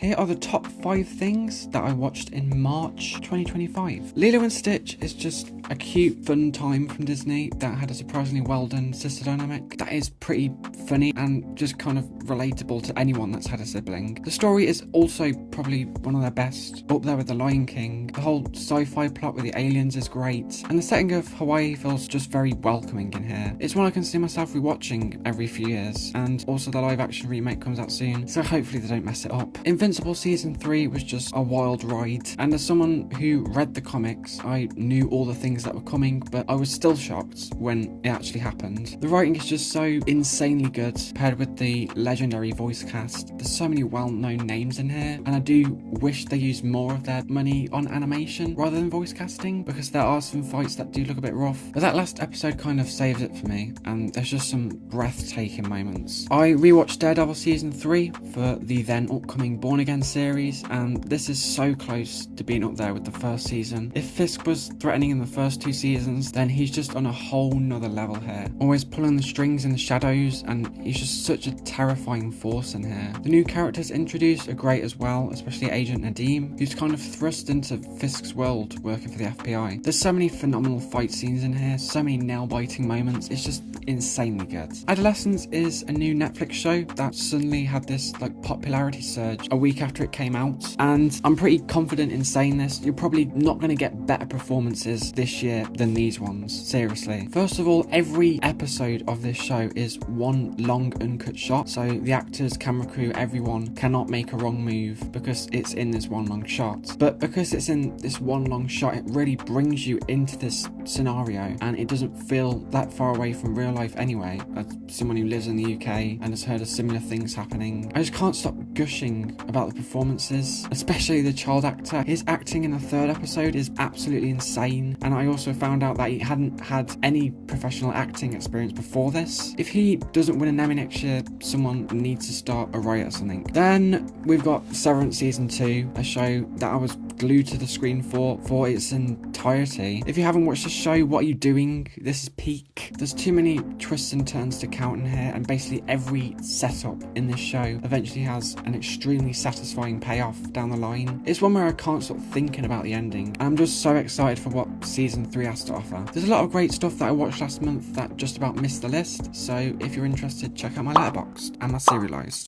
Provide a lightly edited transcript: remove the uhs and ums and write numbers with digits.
Here are the top 5 things that I watched in March 2025. Lilo and Stitch is just a cute, fun time from Disney that had a surprisingly well done sister dynamic that is pretty funny and just kind of relatable to anyone that's had a sibling. The story is also probably one of their best, up there with The Lion King. The whole sci-fi plot with the aliens is great, and the setting of Hawaii feels just very welcoming in here. It's one I can see myself rewatching every few years, and also the live action remake comes out soon, so hopefully they don't mess it up. Invincible Season 3 was just a wild ride, and as someone who read the comics, I knew all the things that were coming, but I was still shocked when it actually happened. The writing is just so insanely good, paired with the legendary voice cast. There's so many well-known names in here, and I do wish they used more of their money on animation rather than voice casting, because there are some fights that do look a bit rough, but that last episode kind of saves it for me, and there's just some breathtaking moments. I rewatched Daredevil Season 3 for the then upcoming Born Again series, and this is so close to being up there with the first season. If Fisk was threatening in the first 2 seasons, then he's just on a whole nother level here, always pulling the strings in the shadows, and he's just such a terrifying force in here. The new characters introduced are great as well, especially Agent Nadeem, who's kind of thrust into Fisk's world working for the FBI. There's so many phenomenal fight scenes in here, so many nail-biting moments, it's just insanely good. Adolescence is a new Netflix show that suddenly had this popularity surge a week after it came out, and I'm pretty confident in saying this, you're probably not going to get better performances this year than these ones, seriously. First of all, every episode of this show is one long uncut shot, so the actors, camera crew, everyone cannot make a wrong move because it's in this one long shot. But because it's in this one long shot, it really brings you into this scenario, and it doesn't feel that far away from real life anyway. As someone who lives in the UK and has heard of similar things happening, I just can't stop gushing about the performances, especially the child actor. His acting in the 3rd episode is absolutely insane, and I also found out that he hadn't had any professional acting experience before this. If he doesn't win an Emmy next year, someone needs to start a riot or something. Then we've got Severance Season 2, a show that I was glued to the screen for its entirety. If you haven't watched the show, what are you doing? This is peak. There's too many twists and turns to count in here, and basically every setup in this show eventually has an extremely satisfying payoff down the line. It's one where I can't stop thinking about the ending, and I'm just so excited for what Season 3 has to offer. There's a lot of great stuff that I watched last month that just about missed the list, so if you're interested, check out my Letterboxd and my Serialized.